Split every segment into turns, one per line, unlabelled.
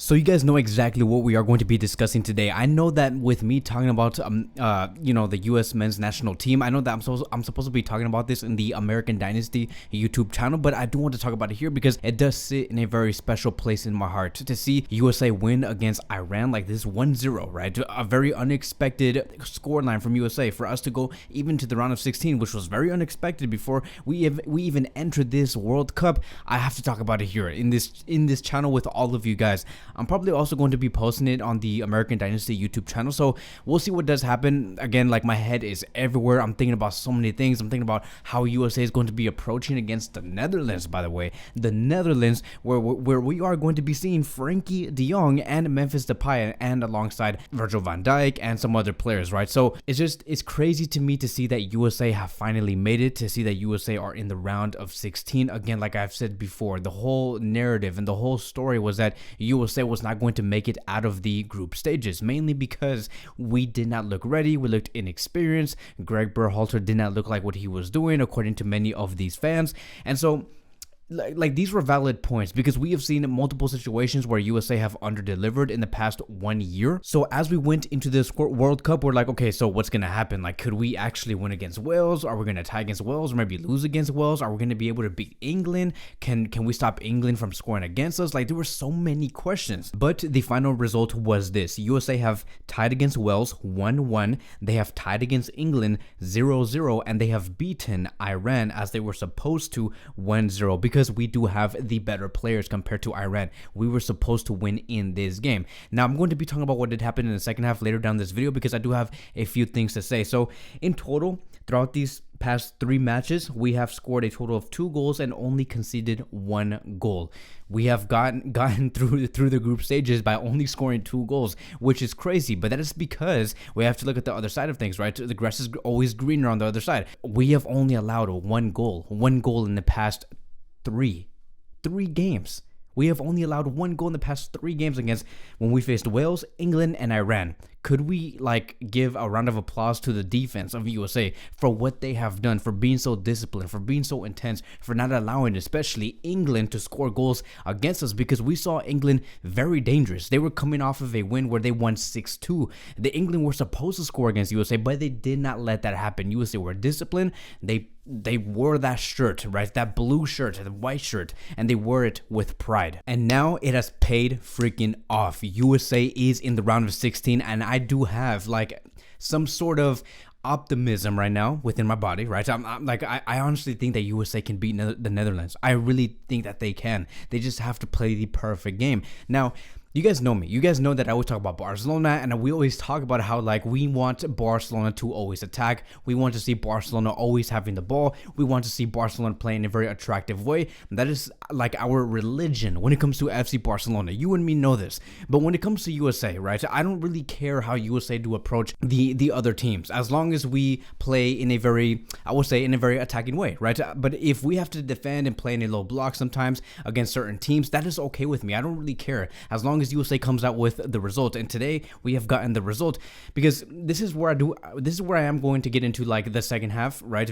So you guys know exactly what we are going to be discussing today. I know that with me talking about the U.S. men's national team, I know that I'm supposed to be talking about this in the American Dynasty YouTube channel, but I do want to talk about it here because it does sit in a very special place in my heart to see USA win against Iran like this 1-0, right? A very unexpected scoreline from USA for us to go even to the round of 16, which was very unexpected before we even entered this World Cup. I have to talk about it here in this channel with all of you guys. I'm probably also going to be posting it on the American Dynasty YouTube channel, so we'll see what does happen. Again, like my head is everywhere. I'm thinking about so many things. I'm thinking about how USA is going to be approaching against the Netherlands, by the way. The Netherlands, where we are going to be seeing Frankie de Jong and Memphis Depay and alongside Virgil van Dijk and some other players, right? So it's crazy to me to see that USA have finally made it, to see that USA are in the round of 16. Again, like I've said before, the whole narrative and the whole story was that USA was not going to make it out of the group stages, mainly because we did not look ready. We looked inexperienced. Greg Berhalter did not look like what he was doing, according to many of these fans. And so like these were valid points because we have seen multiple situations where USA have underdelivered in the past 1 year. So as we went into this World Cup, we're like, okay, so what's going to happen? Like, could we actually win against Wales? Are we going to tie against Wales or maybe lose against Wales? Are we going to be able to beat England? Can we stop England from scoring against us? Like, there were so many questions. But the final result was this. USA have tied against Wales 1-1. They have tied against England 0-0, and they have beaten Iran as they were supposed to 1-0 because we do have the better players compared to Iran. We were supposed to win in this game. Now, I'm going to be talking about what did happen in the second half later down this video because I do have a few things to say. So in total, throughout these past 3 matches, we have scored a total of 2 goals and only conceded 1 goal. We have gotten through the group stages by only scoring 2 goals, which is crazy, but that is because we have to look at the other side of things, right? The grass is always greener on the other side. We have only allowed 1 goal in the past three games. We have only allowed 1 goal in the past 3 games against when we faced Wales, England, and Iran. Could we give a round of applause to the defense of USA for what they have done, for being so disciplined, for being so intense, for not allowing especially England to score goals against us, because we saw England very dangerous. They were coming off of a win where they won 6-2. The England were supposed to score against USA, but they did not let that happen. USA were disciplined. They wore that shirt, right? That blue shirt, the white shirt, and they wore it with pride. And now it has paid freaking off. USA is in the round of 16, and I do have some sort of optimism right now within my body, right? I honestly think that USA can beat the Netherlands. I really think that they can. They just have to play the perfect game. Now, you guys know me. You guys know that I always talk about Barcelona, and we always talk about how we want Barcelona to always attack. We want to see Barcelona always having the ball. We want to see Barcelona playing in a very attractive way. That is our religion when it comes to FC Barcelona. You and me know this. But when it comes to USA, right, I don't really care how USA do approach the other teams, as long as we play in a very, I would say, in a very attacking way, right? But if we have to defend and play in a low block sometimes against certain teams, that is okay with me. I don't really care, as long as USA comes out with the result. And today we have gotten the result, because this is where I am going to get into the second half, right?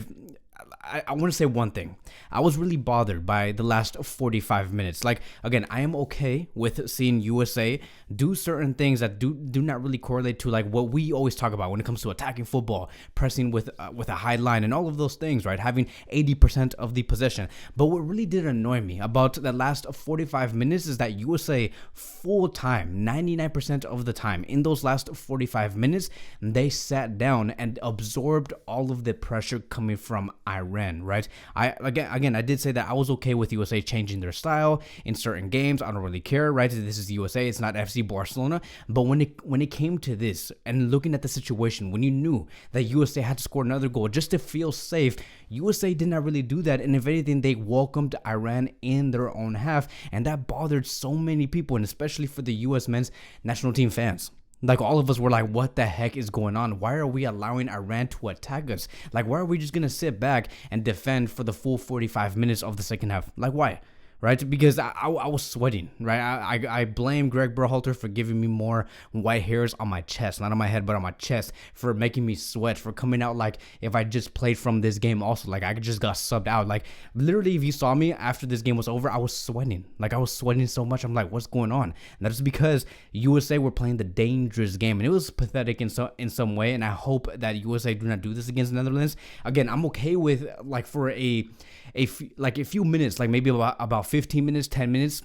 I want to say one thing. I was really bothered by the last 45 minutes. Again, I am okay with seeing USA do certain things that do not really correlate to what we always talk about when it comes to attacking football, pressing with a high line and all of those things, right? Having 80% of the possession. But what really did annoy me about the last 45 minutes is that USA full time, 99% of the time, in those last 45 minutes, they sat down and absorbed all of the pressure coming from Iran, right? I did say that I was okay with USA changing their style in certain games. I don't really care, right? This is USA, it's not FC Barcelona. But when it came to this and looking at the situation, when you knew that USA had to score another goal just to feel safe, USA did not really do that. And if anything, they welcomed Iran in their own half, and that bothered so many people, and especially for the US men's national team fans. All of us were like, what the heck is going on? Why are we allowing Iran to attack us? Why are we just going to sit back and defend for the full 45 minutes of the second half? Why? right? Because I was sweating, right? I blame Greg Berhalter for giving me more white hairs on my chest, not on my head, but on my chest, for making me sweat, for coming out like if I just played from this game also, like I just got subbed out. Like literally, if you saw me after this game was over, I was sweating. Like I was sweating so much. I'm like, what's going on? And that's because USA were playing the dangerous game, and it was pathetic in some way. And I hope that USA do not do this against the Netherlands. Again, I'm okay with like for a few minutes, like maybe about 15 minutes, 10 minutes,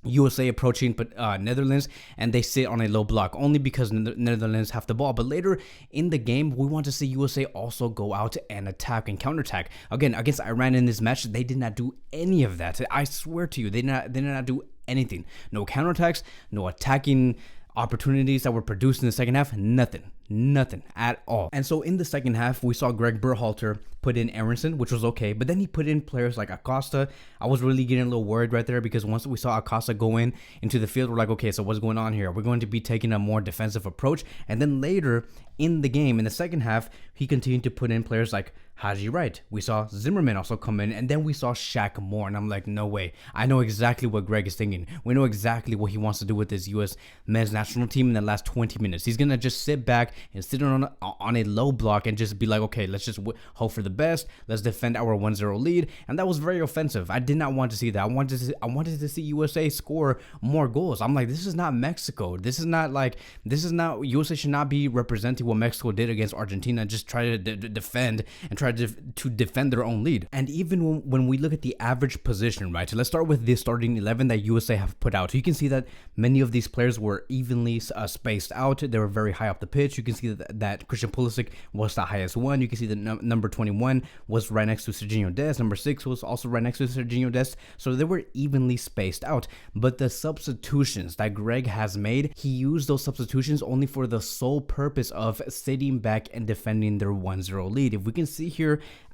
USA approaching Netherlands, and they sit on a low block only because Netherlands have the ball. But later in the game, we want to see USA also go out and attack and counterattack. Again, against Iran in this match, they did not do any of that. I swear to you, they did not do anything. No counterattacks, no attacking opportunities that were produced in the second half. Nothing at all. And so in the second half, we saw Greg Berhalter put in Aronson, which was okay, but then he put in players like Acosta. I was really getting a little worried right there, because once we saw Acosta go into the field, we're like, okay, so what's going on here? We're going to be taking a more defensive approach. And then later in the game, in the second half, he continued to put in players like Haji Wright. We saw Zimmerman also come in, and then we saw Shaq Moore, and I'm like, no way. I know exactly what Greg is thinking. We know exactly what he wants to do with this U.S. men's national team in the last 20 minutes. He's gonna just sit back and sit on a low block and just be like, okay, let's just hope for the best. Let's defend our 1-0 lead, and that was very offensive. I did not want to see that. I wanted to see USA score more goals. I'm like, this is not Mexico. This is not USA should not be representing what Mexico did against Argentina. Just try to defend and try to defend their own lead. And even when we look at the average position, right? So let's start with the starting 11 that USA have put out. So you can see that many of these players were evenly spaced out. They were very high up the pitch. You can see that Christian Pulisic was the highest one. You can see that number 21 was right next to Serginho Dest. Number 6 was also right next to Serginho Dest. So they were evenly spaced out. But the substitutions that Greg has made, he used those substitutions only for the sole purpose of sitting back and defending their 1-0 lead. If we can see here,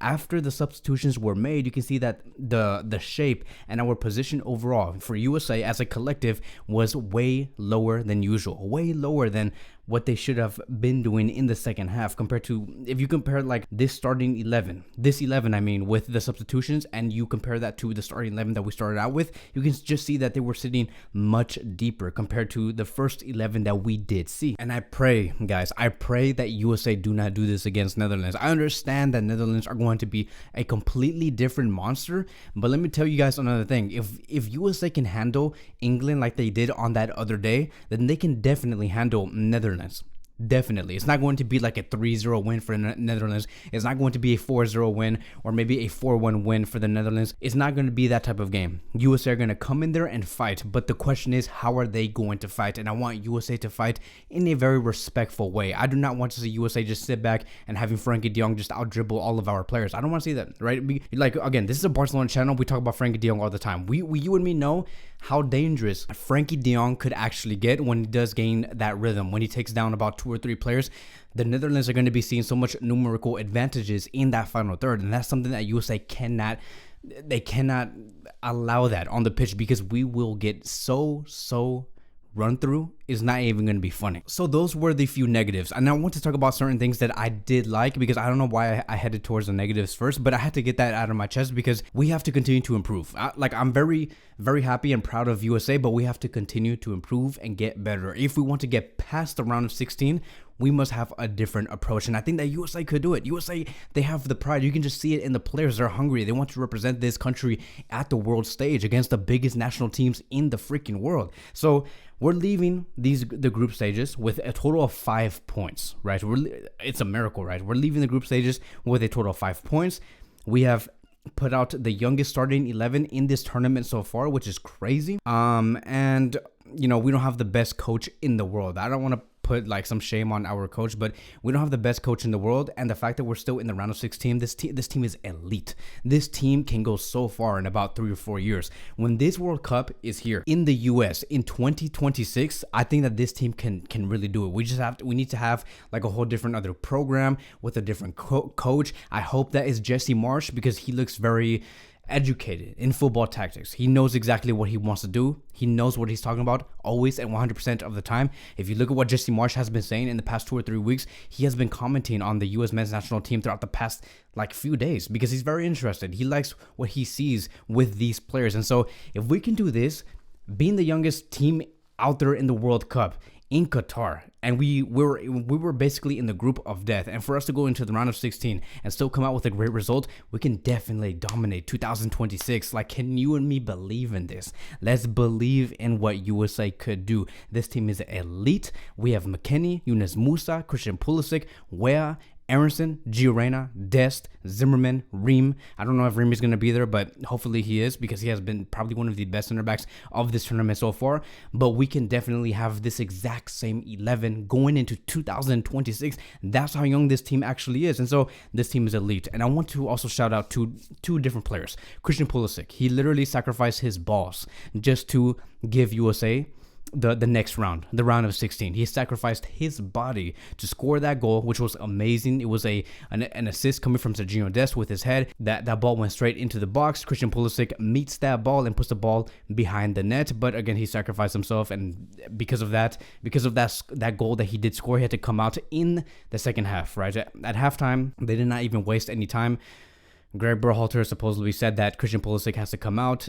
after the substitutions were made, you can see that the shape and our position overall for USA as a collective was way lower than usual, way lower than what they should have been doing in the second half, compared to, if you compare like this starting 11, I mean, with the substitutions, and you compare that to the starting 11 that we started out with, you can just see that they were sitting much deeper compared to the first 11 that we did see. And I pray, guys, that USA do not do this against Netherlands. I understand that Netherlands are going to be a completely different monster, but let me tell you guys another thing. If USA can handle England like they did on that other day, then they can definitely handle Netherlands. Definitely. It's not going to be like a 3-0 win for the Netherlands. It's not going to be a 4-0 win or maybe a 4-1 win for the Netherlands. It's not going to be that type of game. USA are going to come in there and fight, but the question is, how are they going to fight? And I want USA to fight in a very respectful way. I do not want to see USA just sit back and having Frankie de Jong just out dribble all of our players. I don't want to see that, right? Like, again, this is a Barcelona channel. We talk about Frankie de Jong all the time. You and me know how dangerous Frankie de Jong could actually get when he does gain that rhythm, when he takes down about 2 or 3 players. The Netherlands are going to be seeing so much numerical advantages in that final third, and that's something that USA cannot allow that on the pitch, because we will get so run through is not even going to be funny. So those were the few negatives, and I want to talk about certain things that I did like, because I don't know why I headed towards the negatives first, but I had to get that out of my chest because we have to continue to improve. I'm very happy and proud of USA, but we have to continue to improve and get better. If we want to get past the round of 16, we must have a different approach, and I think that USA could do it. USA, they have the pride. You can just see it in the players. They're hungry. They want to represent this country at the world stage against the biggest national teams in the freaking world. So we're leaving the group stages with a total of 5 points, right? It's a miracle, right? We're leaving the group stages with a total of 5 points. We have put out the youngest starting 11 in this tournament so far, which is crazy. And we don't have the best coach in the world. I don't want to put like some shame on our coach, but we don't have the best coach in the world, and the fact that we're still in the round of 16, this team is elite. This team can go so far in about 3 or 4 years. When this World Cup is here in the US in 2026, I think that this team can really do it. We need to have like a whole different other program with a different coach. I hope that is Jesse Marsch, because he looks very educated in football tactics. He knows exactly what he wants to do. He knows what he's talking about always and 100% of the time. If you look at what Jesse Marsch has been saying in the past 2 or 3 weeks, he has been commenting on the U.S. men's national team throughout the past few days because he's very interested. He likes what he sees with these players. And so if we can do this, being the youngest team out there in the World Cup in Qatar, and we were basically in the group of death, and for us to go into the round of 16 and still come out with a great result, we can definitely dominate 2026. Can you and me believe in this? Let's believe in what USA could do. This team is elite. We have McKennie, Yunus Musa, Christian Pulisic, Weah, Aronson, Gio, Dest, Zimmerman, Ream. I don't know if Ream is going to be there, but hopefully he is because he has been probably one of the best center backs of this tournament so far. But we can definitely have this exact same 11 going into 2026. That's how young this team actually is. And so this team is elite. And I want to also shout out to two different players. Christian Pulisic, he literally sacrificed his balls just to give USA the next round, the round of 16. He sacrificed his body to score that goal, which was amazing. It was an assist coming from Sergiño Dest with his head. That ball went straight into the box. Christian Pulisic meets that ball and puts the ball behind the net. But again, he sacrificed himself, and because of that goal that he did score, he had to come out in the second half. Right at halftime, they did not even waste any time. Greg Berhalter supposedly said that Christian Pulisic has to come out.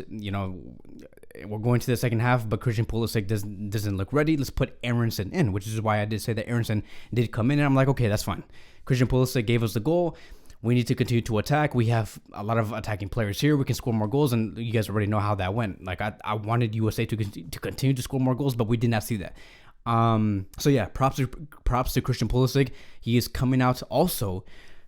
We're going to the second half, but Christian Pulisic doesn't look ready. Let's put Aronson in, which is why I did say that Aronson did come in. And I'm like, okay, that's fine. Christian Pulisic gave us the goal. We need to continue to attack. We have a lot of attacking players here. We can score more goals, and you guys already know how that went. I wanted USA to continue to score more goals, but we did not see that. So yeah, props to Christian Pulisic. He is coming out also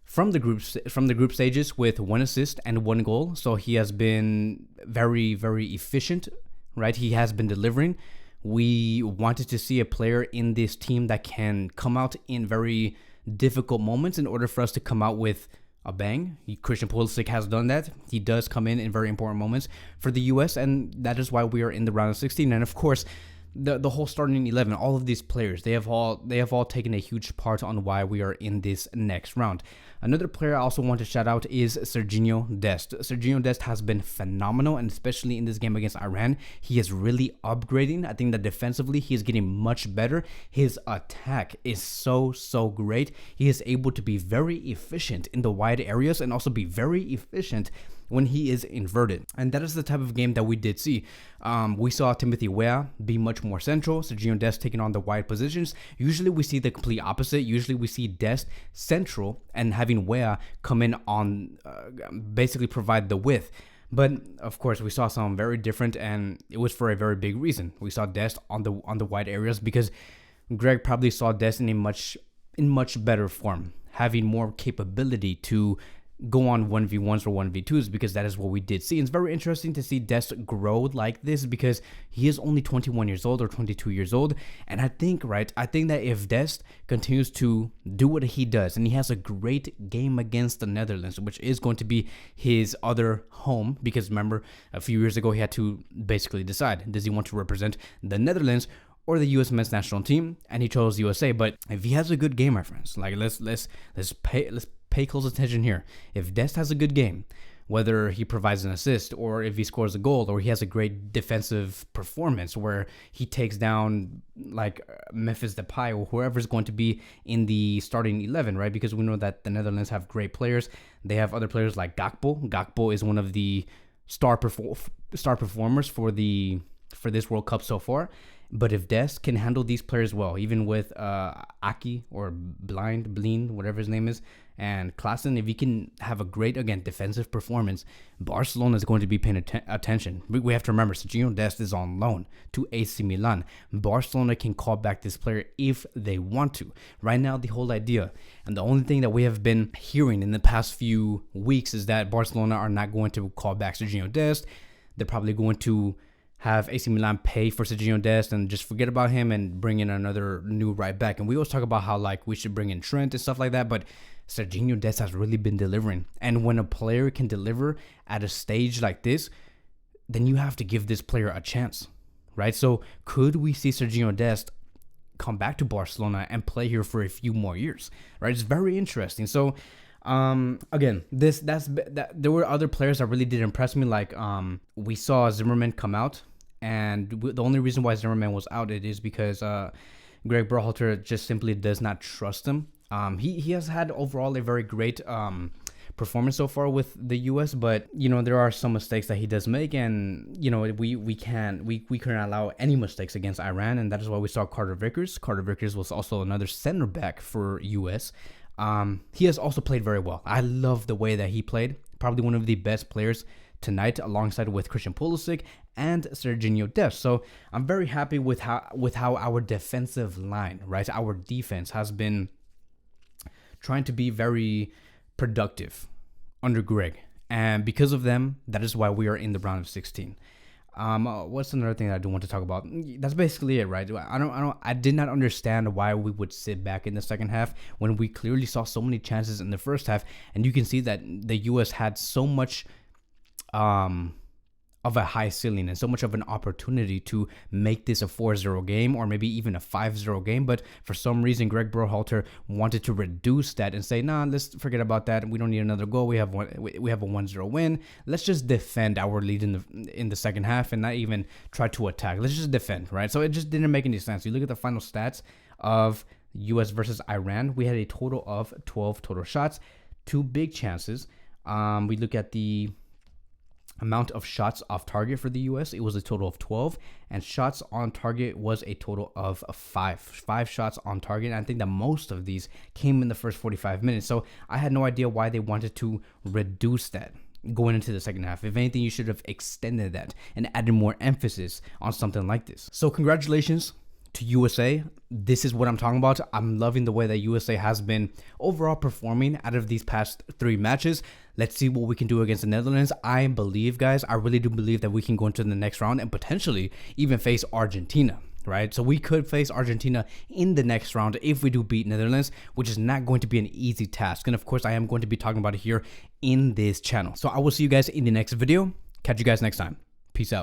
from the group stages with 1 assist and 1 goal. So he has been very, very efficient, right? He has been delivering. We wanted to see a player in this team that can come out in very difficult moments in order for us to come out with a bang. Christian Pulisic has done that. He does come in very important moments for the US, and that is why we are in the round of 16. And of course, the whole starting 11, all of these players, they have all taken a huge part on why we are in this next round. Another player I also want to shout out is Sergiño Dest. Sergiño Dest has been phenomenal, and especially in this game against Iran, he is really upgrading. I think that defensively, he is getting much better. His attack is so great. He is able to be very efficient in the wide areas and also be very efficient when he is inverted. And that is the type of game that we did see. We saw Timothy Weah be much more central, Sergiño Dest taking on the wide positions. Usually we see the complete opposite. Usually we see Dest central and having Weah come in on basically provide the width. But of course, we saw something very different, and it was for a very big reason. We saw Dest on the wide areas because Greg probably saw Dest in much better form, having more capability to go on 1v1s or 1v2s, because that is what we did see. And it's very interesting to see Dest grow like this because he is only 21 years old or 22 years old. And I think that if Dest continues to do what he does, and he has a great game against the Netherlands, which is going to be his other home, because remember, a few years ago, he had to basically decide, does he want to represent the Netherlands or the U.S. men's national team? And he chose USA. But if he has a good game, my friends, let's pay close attention here. If Dest has a good game, whether he provides an assist or if he scores a goal or he has a great defensive performance where he takes down Memphis Depay or whoever's going to be in the starting 11, right? Because we know that the Netherlands have great players. They have other players like Gakpo. Gakpo is one of the star performers for this World Cup so far. But if Dest can handle these players well, even with Aki or Blind, whatever his name is, and Klaassen, if he can have a great, again, defensive performance, Barcelona is going to be paying attention. We have to remember, Sergiño Dest is on loan to AC Milan. Barcelona can call back this player if they want to. Right now, the whole idea, and the only thing that we have been hearing in the past few weeks is that Barcelona are not going to call back Sergiño Dest. They're probably going to have AC Milan pay for Sergiño Dest and just forget about him and bring in another new right back. And we always talk about how we should bring in Trent and stuff like that, but Sergiño Dest has really been delivering. And when a player can deliver at a stage like this, then you have to give this player a chance, right? So could we see Sergiño Dest come back to Barcelona and play here for a few more years, right? It's very interesting. So Again, that there were other players that really did impress me. Like we saw Zimmerman come out, and the only reason why Zimmerman was out it is because Greg Berhalter just simply does not trust him. He has had overall a very great performance so far with the US, but there are some mistakes that he does make, and we couldn't allow any mistakes against Iran, and that is why we saw Carter Vickers. Carter Vickers was also another center back for US. He has also played very well. I love the way that he played. Probably one of the best players tonight, alongside with Christian Pulisic and Serginho Dest. So I'm very happy with how our defensive line, right, our defense has been trying to be very productive under Greg, and because of them, that is why we are in the round of 16. What's another thing that I do want to talk about? That's basically it, right? I did not understand why we would sit back in the second half when we clearly saw so many chances in the first half, and you can see that the US had so much of a high ceiling and so much of an opportunity to make this a 4-0 game or maybe even a 5-0 game, but for some reason Greg Berhalter wanted to reduce that and say, nah, let's forget about that. We don't need another goal. We have a 1-0 win. Let's just defend our lead in the second half and not even try to attack. Let's just defend, right? So it just didn't make any sense. You look at the final stats of US versus Iran. We had a total of 12 total shots, 2 big chances. We look at the amount of shots off target for the US, it was a total of 12, and shots on target was a total of 5 shots on target. And I think that most of these came in the first 45 minutes, so I had no idea why they wanted to reduce that going into the second half. If anything, you should have extended that and added more emphasis on something like this. So congratulations to USA. This is what I'm talking about. I'm loving the way that USA has been overall performing out of these past 3 matches. Let's see what we can do against the Netherlands. I believe, guys, I really do believe that we can go into the next round and potentially even face Argentina, right? So we could face Argentina in the next round if we do beat Netherlands, which is not going to be an easy task. And of course, I am going to be talking about it here in this channel. So I will see you guys in the next video. Catch you guys next time. Peace out.